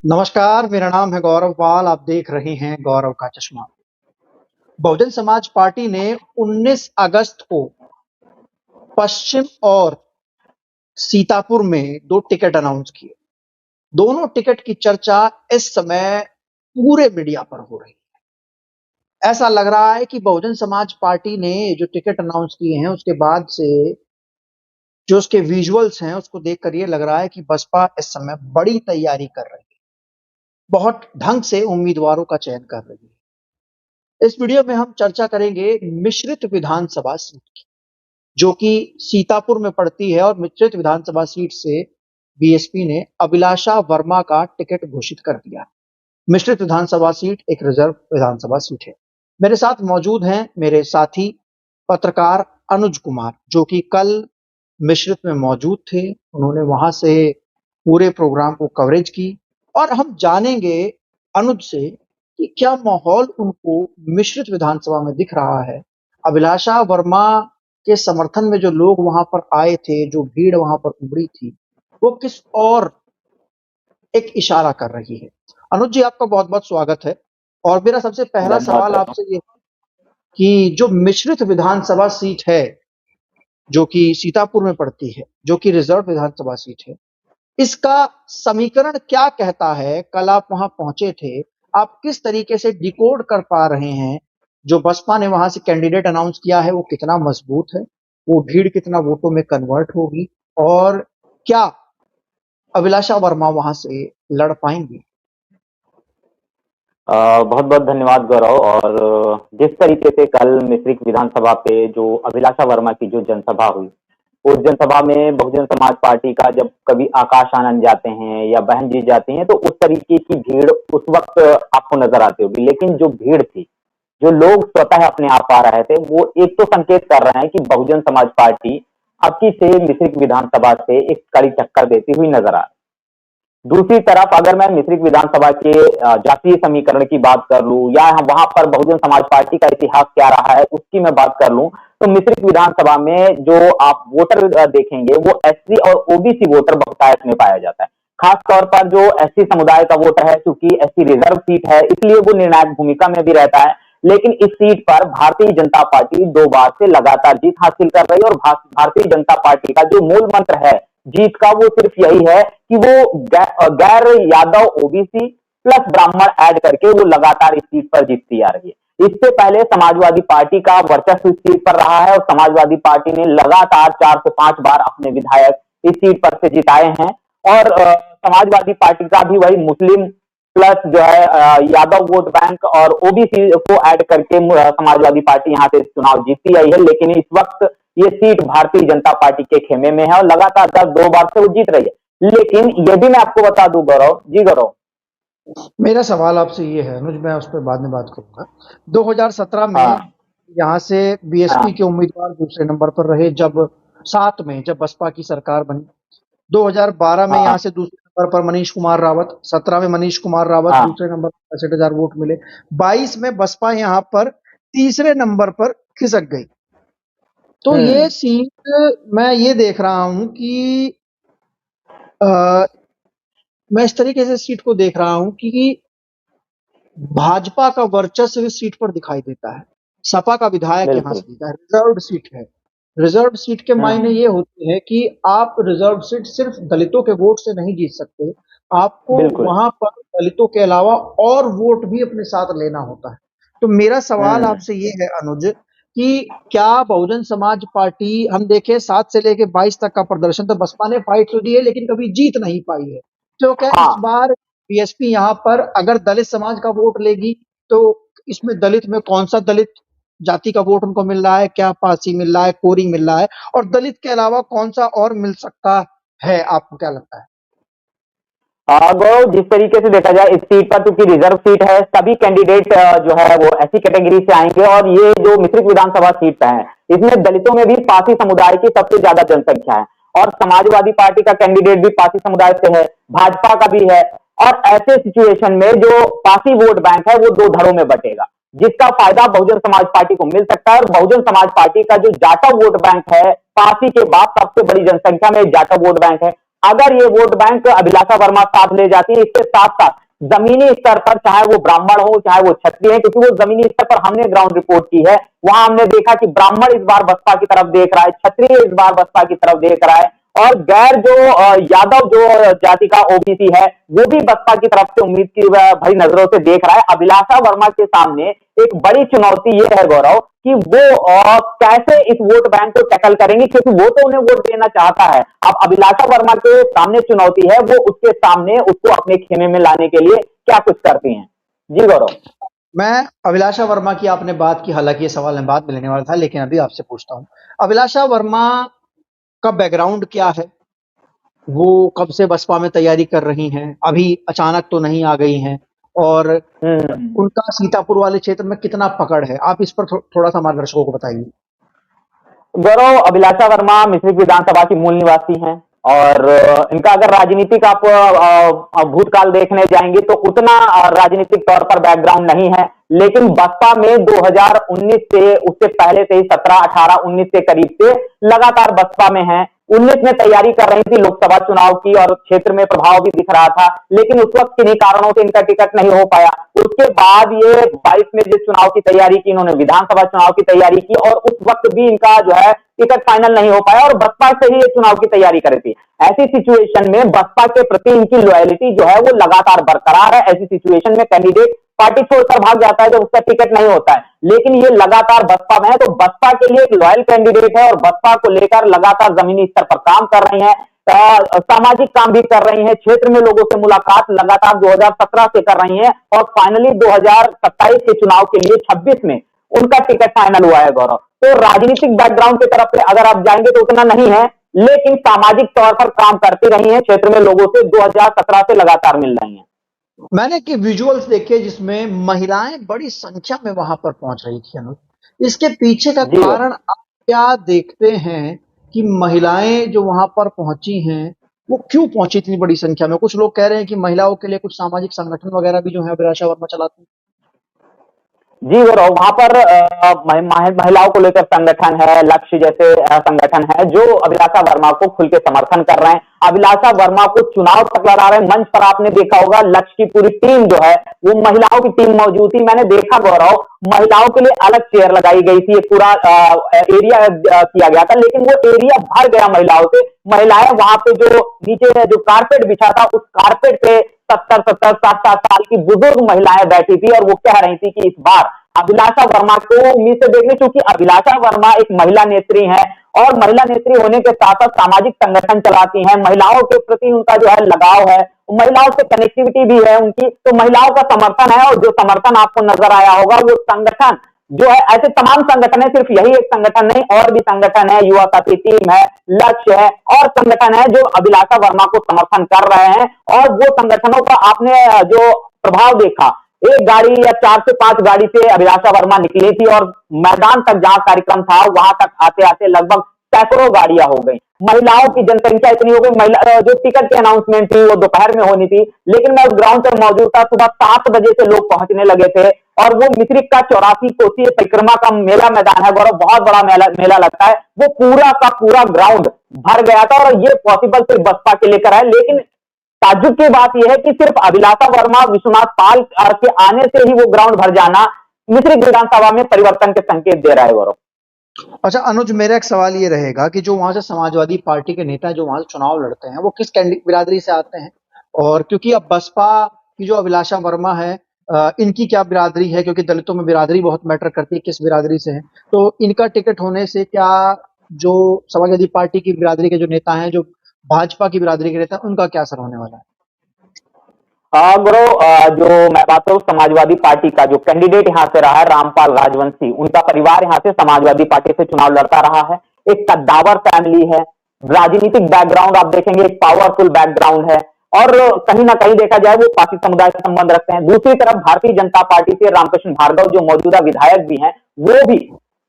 नमस्कार, मेरा नाम है गौरव पाल। आप देख रहे हैं गौरव का चश्मा। बहुजन समाज पार्टी ने 19 अगस्त को पश्चिम और सीतापुर में 2 टिकट अनाउंस किए। दोनों टिकट की चर्चा इस समय पूरे मीडिया पर हो रही है। ऐसा लग रहा है कि बहुजन समाज पार्टी ने जो टिकट अनाउंस किए हैं, उसके बाद से जो उसके विजुअल्स हैं, उसको देखकर ये लग रहा है कि बसपा इस समय बड़ी तैयारी कर रही है। बहुत ढंग से उम्मीदवारों का चयन कर रही है। इस वीडियो में हम चर्चा करेंगे मिश्रित विधानसभा सीट की, जो कि सीतापुर में पड़ती है, और मिश्रित विधानसभा सीट से बीएसपी ने अभिलाषा वर्मा का टिकट घोषित कर दिया। मिश्रित विधानसभा सीट एक रिजर्व विधानसभा सीट है। मेरे साथ मौजूद हैं मेरे साथी पत्रकार अनुज कुमार, जो कि कल मिश्रित में मौजूद थे। उन्होंने वहां से पूरे प्रोग्राम को कवरेज की, और हम जानेंगे अनुज से कि क्या माहौल उनको मिश्रित विधानसभा में दिख रहा है। अभिलाषा वर्मा के समर्थन में जो लोग वहां पर आए थे, जो भीड़ वहां पर उमड़ी थी, वो किस और एक इशारा कर रही है। अनुज जी, आपका बहुत बहुत स्वागत है। और मेरा सबसे पहला धन्यवाद सवाल करता हूँ। आपसे ये है कि जो मिश्रित विधानसभा सीट है, जो कि सीतापुर में पड़ती है, जो कि रिजर्व विधानसभा सीट है, इसका समीकरण क्या कहता है? कल आप वहां पहुंचे थे, आप किस तरीके से डिकोड कर पा रहे हैं जो बसपा ने वहां से कैंडिडेट अनाउंस किया है, वो कितना मजबूत है, वो भीड़ कितना वोटों में कन्वर्ट होगी, और क्या अभिलाषा वर्मा वहां से लड़ पाएंगी? बहुत बहुत धन्यवाद गौरव। और जिस तरीके से कल मिश्रिख विधानसभा पे जो अभिलाषा वर्मा की जो जनसभा हुई, उस जनसभा में बहुजन समाज पार्टी का जब कभी आकाश आनंद जाते हैं या बहन जी जाती हैं, तो उस तरीके की भीड़ उस वक्त आपको नजर आती होगी। लेकिन जो भीड़ थी, जो लोग स्वतः अपने आप आ रहे थे, वो एक तो संकेत कर रहे हैं कि बहुजन समाज पार्टी अब की से मिश्रिख विधानसभा से एक कड़ी टक्कर देती हुई नजर आ रही। दूसरी तरफ अगर मैं मिश्रिख विधानसभा के जातीय समीकरण की बात कर लूं, या वहां पर बहुजन समाज पार्टी का इतिहास क्या रहा है उसकी मैं बात कर लूं, तो मिश्रिख विधानसभा में जो आप वोटर देखेंगे, वो एससी और ओबीसी वोटर बहुतायत में पाया जाता है। खास तौर पर जो एससी समुदाय का वोटर है, चूंकि एससी रिजर्व सीट है, इसलिए वो निर्णायक भूमिका में भी रहता है। लेकिन इस सीट पर भारतीय जनता पार्टी 2 बार से लगातार जीत हासिल कर रही है, और भारतीय जनता पार्टी का जो मूल मंत्र है जीत का, वो सिर्फ यही है कि वो गैर यादव ओबीसी प्लस ब्राह्मण ऐड करके वो लगातार इस सीट पर जीतती आ रही है। इससे पहले समाजवादी पार्टी का वर्चस्व इस सीट पर रहा है, और समाजवादी पार्टी ने लगातार 4 से 5 बार अपने विधायक इस सीट पर से जिताए हैं। और समाजवादी पार्टी का भी वही मुस्लिम प्लस जो है यादव वोट बैंक और ओबीसी को ऐड करके समाजवादी पार्टी यहाँ से चुनाव जीतती आई है। लेकिन इस वक्त ये सीट भारतीय जनता पार्टी के खेमे में है, और लगातार 2 बार से वो जीत रही है। लेकिन ये भी मैं आपको बता दूं गौरव जी, गौरव, मेरा सवाल आपसे ये है अनुज, मैं उस पर बाद में बात करूंगा। 2017 में हाँ यहाँ से बीएसपी हाँ के उम्मीदवार दूसरे नंबर पर रहे, जब 7 में जब बसपा की सरकार बनी। 2012 में यहाँ हाँ से दूसरे नंबर पर मनीष कुमार रावत, 17 में मनीष कुमार रावत हाँ। दूसरे नंबर पर 65,000 वोट मिले। 22 में बसपा यहाँ पर तीसरे नंबर पर खिसक गई। तो ये सीट मैं ये देख रहा हूं कि आ, मैं इस तरीके से सीट को देख रहा हूं कि भाजपा का वर्चस्व इस सीट पर दिखाई देता है। सपा का विधायक यहाँ बिल्कुल। से जीता है, रिजर्व्ड सीट है। रिजर्व्ड सीट के मायने ये होते हैं कि आप रिजर्व्ड सीट सिर्फ दलितों के वोट से नहीं जीत सकते, आपको बिल्कुल। वहां पर दलितों के अलावा और वोट भी अपने साथ लेना होता है। तो मेरा सवाल हम्म। आपसे ये है अनुज, कि क्या बहुजन समाज पार्टी, हम देखें 7 से लेके 22 तक का प्रदर्शन, तो बसपा ने फाइट तो दी है लेकिन कभी जीत नहीं पाई है। तो क्या इस हाँ। बार बीएसपी यहाँ पर अगर दलित समाज का वोट लेगी, तो इसमें दलित में कौन सा दलित जाति का वोट उनको मिल रहा है? क्या पासी मिल रहा है, कोरी मिल रहा है, और दलित के अलावा कौन सा और मिल सकता है? आपको क्या लगता है? गौरव, जिस तरीके से देखा जाए इस सीट पर, क्योंकि रिजर्व सीट है, सभी कैंडिडेट जो है वो ऐसी कैटेगरी से आएंगे। और ये जो मिश्रिख विधानसभा सीट है, इसमें दलितों में भी पासी समुदाय की सबसे ज्यादा जनसंख्या है, और समाजवादी पार्टी का कैंडिडेट भी पासी समुदाय से है, भाजपा का भी है। और ऐसे सिचुएशन में जो पासी वोट बैंक है, वो 2 धड़ों में बटेगा, जिसका फायदा बहुजन समाज पार्टी को मिल सकता है। और बहुजन समाज पार्टी का जो जाटव वोट बैंक है, पासी के बाद सबसे बड़ी जनसंख्या में जाटव वोट बैंक है, अगर ये वोट बैंक अभिलाषा वर्मा साथ ले जाती है, इसके साथ साथ जमीनी स्तर पर चाहे वो ब्राह्मण हो चाहे वो क्षत्रिय है, क्योंकि वो जमीनी स्तर पर हमने ग्राउंड रिपोर्ट की है, वहां हमने देखा कि ब्राह्मण इस बार बसपा की तरफ देख रहा है, क्षत्रिय इस बार बसपा की तरफ देख रहा है, और गैर जो यादव जो जाति का ओबीसी है वो भी बसपा की तरफ से उम्मीद की भरी नजरों से देख रहा है। अभिलाषा वर्मा के सामने एक बड़ी चुनौती ये है गौरव कि वो कैसे इस वोट बैंक को टैकल करेंगे, क्योंकि वो तो उन्हें वोट देना चाहता है। अब अभिलाषा वर्मा के सामने चुनौती है, वो उसके सामने उसको अपने खेमे में लाने के लिए क्या कुछ करती हैं। जी गौरव। मैं अभिलाषा वर्मा की आपने बात की, हालांकि ये सवाल मैं बाद में लेने वाला था, लेकिन अभी आपसे पूछता हूं, अभिलाषा वर्मा का बैकग्राउंड क्या है? वो कब से बसपा में तैयारी कर रही हैं? अभी अचानक तो नहीं आ गई हैं। और उनका सीतापुर वाले क्षेत्र में कितना पकड़ है? आप इस पर थोड़ा सा हमारे दर्शकों को बताइए। गौरव, अभिलाषा वर्मा मिश्रिख विधानसभा की मूल निवासी हैं और इनका अगर राजनीतिक आप भूतकाल देखने जाएंगे तो उतना राजनीतिक तौर पर बैकग्राउंड नहीं है, लेकिन बसपा में 2019 से, उससे पहले से ही 17, 18, 19 के करीब से लगातार बसपा में है। 19 में तैयारी कर रही थी लोकसभा चुनाव की और क्षेत्र में प्रभाव भी दिख रहा था, लेकिन उस वक्त किन्हीं कारणों से इनका टिकट नहीं हो पाया। उसके बाद ये 22 में जिस चुनाव की तैयारी की, इन्होंने विधानसभा चुनाव की तैयारी की और उस वक्त भी इनका जो है टिकट फाइनल नहीं हो पाया और बसपा से ही ये चुनाव की तैयारी करी थी। ऐसी सिचुएशन में बसपा के प्रति इनकी लॉयल्टी जो है वो लगातार बरकरार है। ऐसी सिचुएशन में कैंडिडेट पार्टी छोड़कर भाग जाता है जब उसका टिकट नहीं होता है, लेकिन ये लगातार बसपा में है, तो बसपा के लिए एक लॉयल कैंडिडेट है और बसपा को लेकर लगातार जमीनी स्तर पर काम कर रही है, सामाजिक काम भी कर रही है, क्षेत्र में लोगों से मुलाकात लगातार 2017 से कर रही है और फाइनली 2027 के चुनाव के लिए 26 में उनका टिकट फाइनल हुआ है गौरव। तो राजनीतिक बैकग्राउंड की तरफ से अगर आप जाएंगे तो उतना नहीं है, लेकिन सामाजिक तौर पर काम करती रही है, क्षेत्र में लोगों से 2017 से लगातार मिल रही है। मैंने कि विजुअल्स देखे जिसमें महिलाएं बड़ी संख्या में वहां पर पहुंच रही थी अनुज, इसके पीछे का कारण आप क्या देखते हैं कि महिलाएं जो वहां पर पहुंची हैं वो क्यों पहुंची इतनी बड़ी संख्या में? कुछ लोग कह रहे हैं कि महिलाओं के लिए कुछ सामाजिक संगठन वगैरह भी जो है अभिलाषा वर्मा चलाती हैं। जी गौरव, वहां पर महिलाओं को लेकर संगठन है, लक्ष्य जैसे संगठन है जो अभिलाषा वर्मा को खुल के समर्थन कर रहे हैं। अभिलाषा वर्मा को चुनाव तक लड़ा रहे हैं। मंच पर आपने देखा होगा लक्ष्य की पूरी टीम जो है वो महिलाओं की टीम मौजूद थी। मैंने देखा गौरव, महिलाओं के लिए अलग चेयर लगाई गई थी, एक पूरा एरिया किया गया था, लेकिन वो एरिया भर गया महिलाओं से। महिलाएं वहां पे जो नीचे जो कारपेट बिछा था उस कारपेट पे 70-70, 60-60 साल की बुजुर्ग महिलाएं बैठी थी और वो कह रही थी कि इस बार अभिलाषा वर्मा को उम्मीद से देखने, क्योंकि अभिलाषा वर्मा एक महिला नेत्री है और महिला नेत्री होने के साथ साथ सामाजिक संगठन चलाती हैं, महिलाओं के प्रति उनका जो है लगाव है, महिलाओं से कनेक्टिविटी भी है उनकी, तो महिलाओं का समर्थन है। और जो समर्थन आपको नजर आया होगा वो संगठन जो है, ऐसे तमाम संगठन है, सिर्फ यही एक संगठन नहीं और भी संगठन है, युवा साथी टीम है, लक्ष्य है और संगठन है जो अभिलाषा वर्मा को समर्थन कर रहे हैं। और वो संगठनों का आपने जो प्रभाव देखा, एक गाड़ी या 4 से 5 गाड़ी से अभिलाषा वर्मा निकली थी और मैदान तक जहां कार्यक्रम था वहां तक आते आते लगभग सैकड़ों गाड़ियां हो गई। महिलाओं की जनसंख्या इतनी हो गई, महिला जो टिकट की अनाउंसमेंट थी वो दोपहर में होनी थी, लेकिन मैं उस ग्राउंड पर मौजूद था, सुबह 7 बजे से लोग पहुंचने लगे थे और वो मिश्रिख का 84 कोसीय परिक्रमा का मेला मैदान है गौरव, बहुत बड़ा मेला लगता है, वो पूरा का पूरा ग्राउंड भर गया था और ये पॉसिबल सिर्फ बसपा के लेकर है। लेकिन ताज्जुब की बात यह है कि सिर्फ अभिलाषा वर्मा, विश्वनाथ पाल के आने से ही वो ग्राउंड भर जाना मिश्रिख विधानसभा में परिवर्तन के संकेत दे रहा है गौरव। अच्छा अनुज, मेरा एक सवाल ये रहेगा कि जो वहां से समाजवादी पार्टी के नेता जो वहां से चुनाव लड़ते हैं वो किस बिरादरी से आते हैं? और क्योंकि अब बसपा की जो अभिलाषा वर्मा है इनकी क्या बिरादरी है? क्योंकि दलितों में बिरादरी बहुत मैटर करती है, किस बिरादरी से है, तो इनका टिकट होने से क्या जो समाजवादी पार्टी की बिरादरी के जो नेता हैं, जो भाजपा की बिरादरी के नेता हैं, उनका क्या असर होने वाला है? गुरु, जो मैं बात करूं समाजवादी पार्टी का जो कैंडिडेट यहां से रहा है रामपाल राजवंशी, उनका परिवार यहां से समाजवादी पार्टी से चुनाव लड़ता रहा है, एक कद्दावर फैमिली है, राजनीतिक बैकग्राउंड आप देखेंगे एक पावरफुल बैकग्राउंड है और कहीं ना कहीं देखा जाए वो पार्टी समुदाय से संबंध रखते हैं। दूसरी तरफ भारतीय जनता पार्टी से रामकृष्ण भार्गव जो मौजूदा विधायक भी हैं वो भी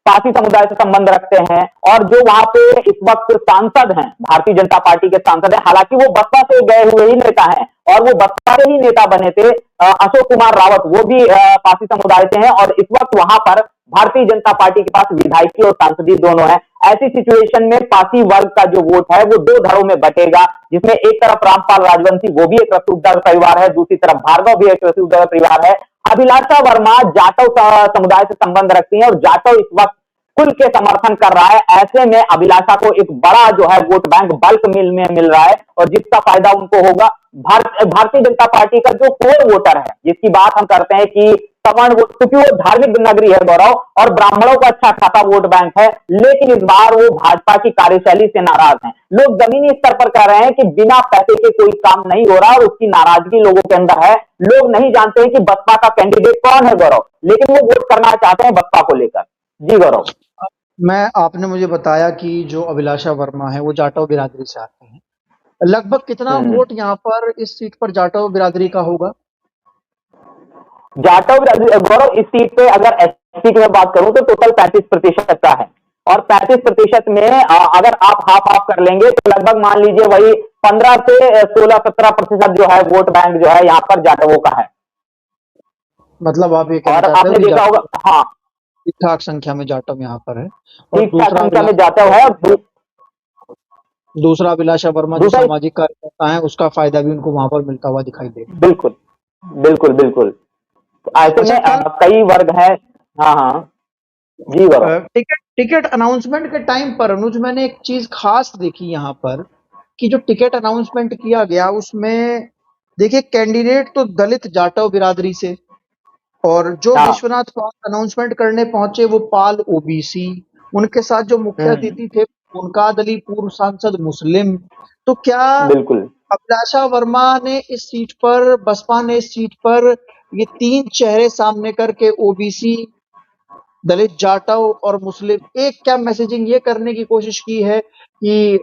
पार्टी समुदाय से संबंध रखते हैं और जो वहां पे इस वक्त सांसद हैं, भारतीय जनता पार्टी के सांसद हैं, हालांकि वो बसपा से गए हुए ही नेता हैं और वो बसपा से ही नेता बने थे, अशोक कुमार रावत, वो भी पार्टी समुदाय से हैं और इस वक्त वहां पर भारतीय जनता पार्टी के पास विधायकी और सांसदीय दोनों है। ऐसी सिचुएशन में पासी वर्ग का जो वोट है वो दो धड़ों में बटेगा, जिसमें एक तरफ रामपाल राजवंशी, वो भी एक रसूखदार परिवार है, दूसरी तरफ भार्गव भी एक रसूखदार परिवार है। अभिलाषा वर्मा जाटव समुदाय से संबंध रखती है और जाटव इस वक्त खुल के समर्थन कर रहा है। ऐसे में अभिलाषा को एक बड़ा जो है वोट बैंक बल्क मिल रहा है और जिसका फायदा उनको होगा। भारतीय जनता पार्टी का जो कोर वोटर है, जिसकी बात हम करते हैं कि सवर्ण वोट, क्योंकि वो धार्मिक नगरी है गौरव और ब्राह्मणों का अच्छा खासा वोट बैंक है, लेकिन इस बार वो भाजपा की कार्यशैली से नाराज हैं। लोग जमीनी स्तर पर कह रहे हैं कि बिना पैसे के कोई काम नहीं हो रहा और उसकी नाराजगी लोगों के अंदर है। लोग नहीं जानते हैं कि बसपा का कैंडिडेट कौन है गौरव, लेकिन वो वोट करना चाहते हैं बसपा को लेकर। जी गौरव। आपने मुझे बताया कि जो अभिलाषा वर्मा है वो जाटव बिरादरी से आते हैं। लगभग कितना वोट यहाँ पर इस सीट पर जाटव बिरादरी का होगा? जाटव गौरव इस सीट पे अगर एसपी की मैं बात करूं तो टोटल 35% का है और 35% में अगर आप हाफ हाफ कर लेंगे तो लगभग मान लीजिए वही 15 से 16-17% जो है वोट बैंक जो है यहाँ पर जाटवों का है। मतलब आप ये और आपने देखा होगा, हाँ, ठीक ठाक संख्या में जाटव यहाँ पर है और ठीक ठाक संख्या में जाटव है। दूसरा अभिलाषा वर्मा जो सामाजिक कार्यकर्ता है उसका फायदा भी उनको वहां पर मिलता हुआ दिखाई दे। बिल्कुल बिल्कुल बिल्कुल। ऐसे में कई वर्ग है। हाँ हाँ जी गौरव। टिकट अनाउंसमेंट के टाइम पर अनुज मैंने एक चीज खास देखी यहाँ पर कि जो टिकट अनाउंसमेंट किया गया उसमें देखिए कैंडिडेट तो दलित जाटव बिरादरी से और जो विश्वनाथ पाल अनाउंसमेंट करने पहुंचे वो पाल ओबीसी, उनके साथ जो मुख्य अतिथि थे मुनकाद अली पूर्व सांसद मुस्लिम। तो क्या बिल्कुल अभिलाषा वर्मा ने इस सीट पर, बसपा ने इस सीट पर ये तीन चेहरे सामने करके ओबीसी, दलित, जाटव और मुस्लिम एक क्या मैसेजिंग ये करने की कोशिश की है कि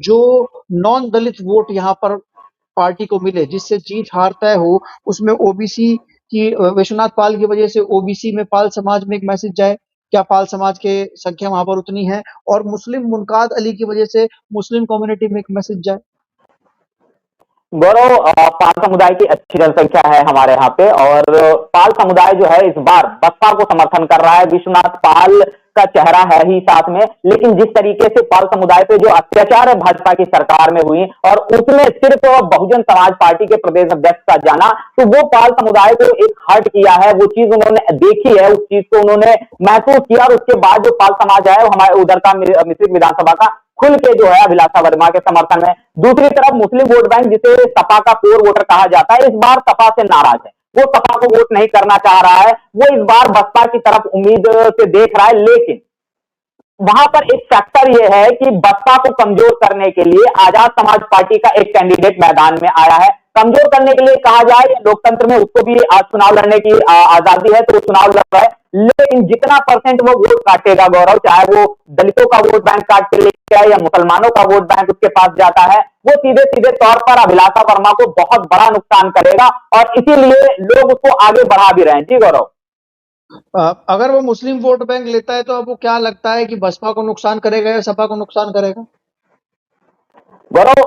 जो नॉन दलित वोट यहाँ पर पार्टी को मिले, जिससे जीत हार तय हो, उसमें ओबीसी की विश्वनाथ पाल की वजह से ओबीसी में पाल समाज में एक मैसेज जाए? क्या पाल समाज के संख्या वहां पर उतनी है? और मुस्लिम मुनकाद अली की वजह से मुस्लिम कम्युनिटी में एक मैसेज जाए? गौरव, पाल समुदाय की अच्छी जनसंख्या है हमारे यहाँ पे और पाल समुदाय जो है इस बार बसपा को समर्थन कर रहा है। विश्वनाथ पाल का चेहरा है ही साथ में, लेकिन जिस तरीके से पाल समुदाय पे जो अत्याचार है भाजपा की सरकार में हुई और उसमें सिर्फ बहुजन समाज पार्टी के प्रदेश अध्यक्ष का जाना, तो वो पाल समुदाय को एक हर्ट किया है। वो चीज उन्होंने देखी है, उस चीज को उन्होंने महसूस किया और उसके बाद जो पाल समाज है वो हमारे उधर का मिश्रित विधानसभा का खुल के जो है अभिलाषा वर्मा के समर्थन में। दूसरी तरफ मुस्लिम वोट बैंक जिसे सपा का कोर वोटर कहा जाता है, इस बार सपा से नाराज है। वो सपा को वोट नहीं करना चाह रहा है, वो इस बार बसपा की तरफ उम्मीद से देख रहा है। लेकिन वहां पर एक फैक्टर यह है कि बसपा को कमजोर करने के लिए आजाद समाज पार्टी का एक कैंडिडेट मैदान में आया है। कमजोर करने के लिए कहा जाए, लोकतंत्र में उसको भी आज चुनाव लड़ने की आजादी है, तो वो चुनाव लड़ रहा है। लेकिन जितना परसेंट वो वोट काटेगा गौरव, चाहे वो दलितों का वोट बैंक काट के लेके आए या मुसलमानों का वोट बैंक उसके पास जाता है, वो सीधे सीधे तौर पर अभिलाषा वर्मा को बहुत बड़ा नुकसान करेगा और इसीलिए लोग उसको आगे बढ़ा भी रहे हैं। जी गौरव। अगर वो मुस्लिम वोट बैंक लेता है तो अब वो क्या लगता है कि बसपा को नुकसान करेगा या सपा को नुकसान करेगा? गौरव,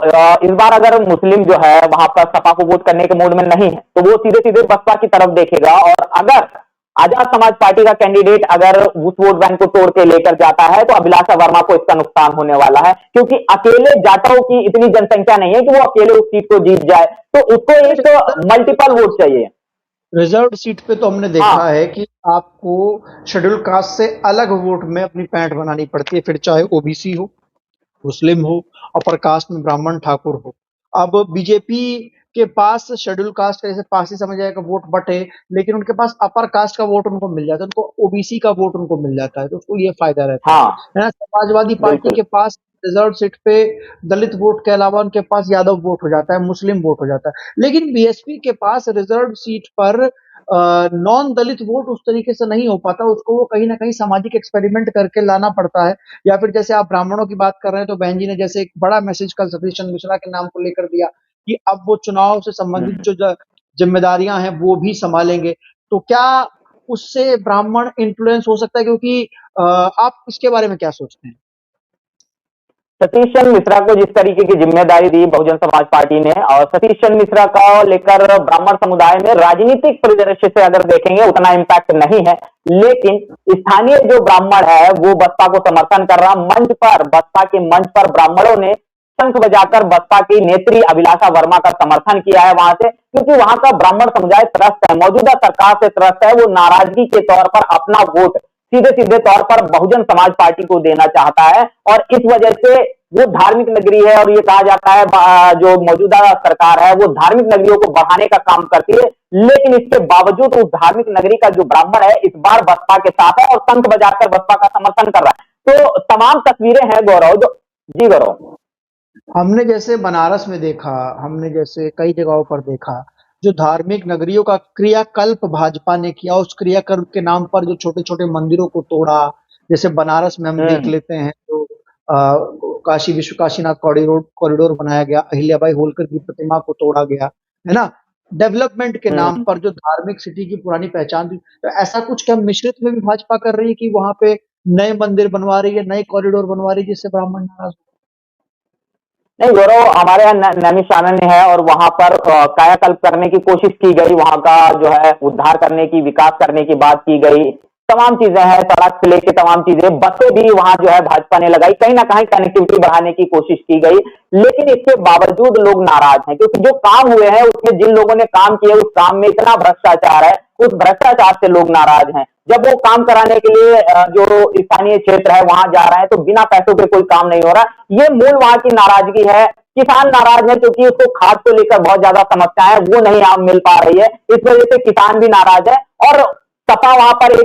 इस बार अगर मुस्लिम जो है वहां पर सपा को वोट करने के मूड में नहीं है तो वो सीधे सीधे बसपा की तरफ देखेगा और अगर आजाद समाज पार्टी का कैंडिडेट अगर उस वोट बैंक को तोड़ के लेकर जाता है तो अभिलाषा वर्मा को इसका नुकसान होने वाला है, क्योंकि अकेले जाटव की इतनी जनसंख्या नहीं है कि वो अकेले उस सीट को जीत जाए, तो उसको एक मल्टीपल वोट चाहिए। रिजर्व सीट पे तो हमने देखा है कि आपको शेड्यूल कास्ट से अलग वोट में अपनी पैंठ बनानी पड़ती है, फिर चाहे ओबीसी हो, मुस्लिम हो, अपर कास्ट में ब्राह्मण ठाकुर हो। अब बीजेपी के पास शेड्यूल कास्ट का जैसे पासी समझ जाएगा वोट बटे, लेकिन उनके पास अपर कास्ट का वोट उनको मिल जाता है, उनको ओबीसी का वोट उनको मिल जाता है, तो उसको ये फायदा रहता है। समाजवादी पार्टी के पास रिजर्व सीट पे दलित वोट के अलावा उनके पास यादव वोट हो जाता है, मुस्लिम वोट हो जाता है। लेकिन बीएसपी के पास रिजर्व सीट पर नॉन दलित वोट उस तरीके से नहीं हो पाता, उसको वो कहीं ना कहीं सामाजिक एक्सपेरिमेंट करके लाना पड़ता है। या फिर जैसे आप ब्राह्मणों की बात कर रहे हैं तो बहन जी ने जैसे एक बड़ा मैसेज कल सतीश चंद्र मिश्रा के नाम को लेकर दिया कि अब वो चुनाव से संबंधित जो जिम्मेदारियां हैं वो भी संभालेंगे। तो क्या उससे ब्राह्मण इन्फ्लुएंस हो सकता है? क्योंकि आप इसके बारे में क्या सोचते हैं? सतीश चंद्र मिश्रा को जिस तरीके की जिम्मेदारी दी बहुजन समाज पार्टी ने, और सतीश चंद्र मिश्रा का लेकर ब्राह्मण समुदाय में राजनीतिक परिदृश्य से अगर देखेंगे उतना इम्पैक्ट नहीं है, लेकिन स्थानीय जो ब्राह्मण है वो बसपा को समर्थन कर रहा। मंच पर, बसपा के मंच पर ब्राह्मणों ने शंख बजाकर बसपा की नेत्री अभिलाषा वर्मा का समर्थन किया है वहां से, क्योंकि वहां का ब्राह्मण समुदाय त्रस्त है, मौजूदा सरकार से त्रस्त है। वो नाराजगी के तौर पर अपना वोट सीधे सीधे तौर पर बहुजन समाज पार्टी को देना चाहता है, और इस वजह से वो धार्मिक नगरी है, और ये कहा जाता है जो मौजूदा सरकार है वो धार्मिक नगरियों को बढ़ाने का काम करती है, लेकिन इसके बावजूद उस धार्मिक नगरी का जो ब्राह्मण है इस बार बसपा के साथ है और शंख बजाकर बसपा का समर्थन कर रहा है। तो तमाम तस्वीरें हैं गौरव, जो जी गौरव, हमने जैसे बनारस में देखा, हमने जैसे कई जगहों पर देखा, जो धार्मिक नगरियों का क्रियाकल्प भाजपा ने किया, उस क्रियाकल्प के नाम पर जो छोटे छोटे मंदिरों को तोड़ा। जैसे बनारस में हम देख लेते हैं, जो काशी विश्व काशीनाथ कॉरिडोर बनाया गया, अहिल्याबाई होलकर की प्रतिमा को तोड़ा गया, है ना। डेवलपमेंट के नाम पर जो धार्मिक सिटी की पुरानी पहचान थी, तो ऐसा कुछ क्या मिश्रित में भी भाजपा कर रही है कि वहां पे नए मंदिर बनवा रही है, नए कॉरिडोर बनवा रही है, जिससे ब्राह्मण नाराज? नहीं गौरव, हमारे यहाँ नैमिषारण्य है और वहां पर कायाकल्प करने की कोशिश की गई, वहां का जो है उद्धार करने की, विकास करने की बात की गई, तमाम चीजें हैं, सड़क से लेके तमाम चीजें, बसें भी वहां जो है भाजपा ने लगाई, कहीं ना कहीं कनेक्टिविटी बढ़ाने की कोशिश की गई, लेकिन इसके बावजूद लोग नाराज हैं, क्योंकि जो काम हुए हैं उसमें जिन लोगों ने काम किए उस काम में इतना भ्रष्टाचार है, उस भ्रष्टाचार से लोग नाराज हैं। जब वो काम कराने के लिए जो स्थानीय क्षेत्र है वहां जा रहे हैं तो बिना पैसों के कोई काम नहीं हो रहा। ये मूल वहां की नाराजगी है। किसान नाराज है क्योंकि उसको खाद को लेकर बहुत ज्यादा समस्या है, वो नहीं आम मिल पा रही है, इस वजह से किसान भी नाराज है। और सपा वहां पर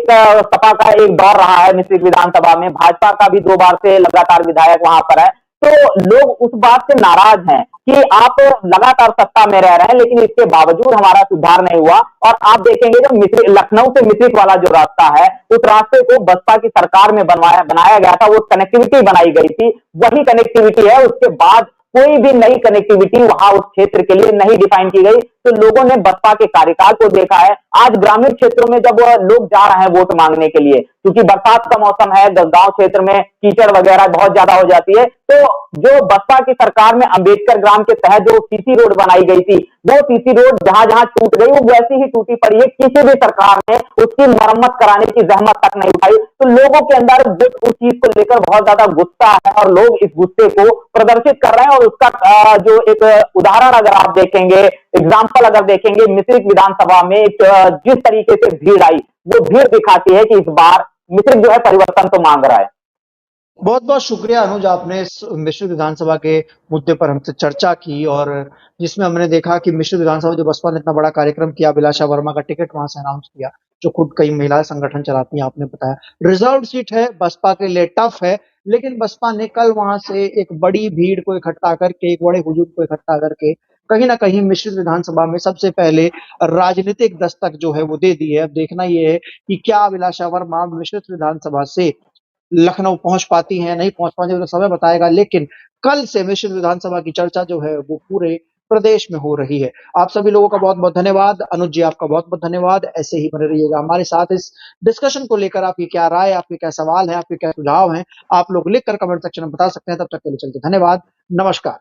सपा का एक दौर रहा है मिश्रित विधानसभा में, भाजपा का भी 2 बार से लगातार विधायक वहां पर है, तो लोग उस बात से नाराज हैं कि आप लगातार सत्ता में रह रहे हैं लेकिन इसके बावजूद हमारा सुधार नहीं हुआ। और आप देखेंगे जो लखनऊ से मिश्रित वाला जो रास्ता है, उस रास्ते को बसपा की सरकार में बनाया गया था, वो कनेक्टिविटी बनाई गई थी, वही कनेक्टिविटी है। उसके बाद कोई भी नई कनेक्टिविटी वहां उस क्षेत्र के लिए नहीं डिफाइन की गई, तो लोगों ने बसपा के कार्यकाल को देखा है। आज ग्रामीण क्षेत्रों में जब लोग जा रहे हैं वोट मांगने के लिए, क्योंकि बरसात का मौसम है, गांव क्षेत्र में कीचड़ वगैरह बहुत ज्यादा हो जाती है, तो जो बसपा की सरकार में अंबेडकर ग्राम के तहत जो सीसी रोड बनाई गई थी, वो सीसी रोड जहां जहां टूट गई वो वैसी ही टूटी पड़ी है, किसी भी सरकार ने उसकी मरम्मत कराने की जहमत तक नहीं उठाई। तो लोगों के अंदर उस चीज को लेकर बहुत ज्यादा गुस्सा है और लोग इस गुस्से को प्रदर्शित कर रहे हैं। और उसका जो एक उदाहरण अगर आप देखेंगे, एग्जाम्पल अगर देखेंगे, मिश्रित विधानसभा में जिस तरीके से भीड़ आई, वो भीड़ दिखाती है कि इस बार मिश्रित जो है परिवर्तन तो मांग रहा है। बहुत बहुत शुक्रिया अनुज, आपने इस मिश्रित विधानसभा के मुद्दे पर हमसे चर्चा की, और जिसमें हमने देखा कि मिश्रित विधानसभा जो बसपा ने इतना बड़ा कार्यक्रम किया, अभिलाषा वर्मा का टिकट वहां से अनाउंस किया, जो खुद कई महिला संगठन चलाती हैं, आपने बताया रिजर्व सीट है, बसपा के लिए टफ है, लेकिन बसपा ने कल वहां से एक बड़ी भीड़ को इकट्ठा करके, एक बड़े हुजूम को इकट्ठा करके कहीं ना कहीं मिश्रित विधानसभा में सबसे पहले राजनीतिक दस्तक जो है वो दे दी है। अब देखना यह है कि क्या अभिलाषा वर्मा मिश्रित विधानसभा से लखनऊ पहुंच पाती हैं, नहीं पहुंच पाती, तो समय बताएगा, लेकिन कल से मिश्रित विधानसभा की चर्चा जो है वो पूरे प्रदेश में हो रही है। आप सभी लोगों का बहुत बहुत धन्यवाद। अनुज जी, आपका बहुत बहुत धन्यवाद। ऐसे ही बने रहिएगा हमारे साथ। इस डिस्कशन को लेकर आपकी क्या राय, आपके क्या सवाल है, आपके क्या सुझाव हैं, आप लोग लिखकर कमेंट सेक्शन में बता सकते हैं। तब तक के लिए चलते, धन्यवाद, नमस्कार।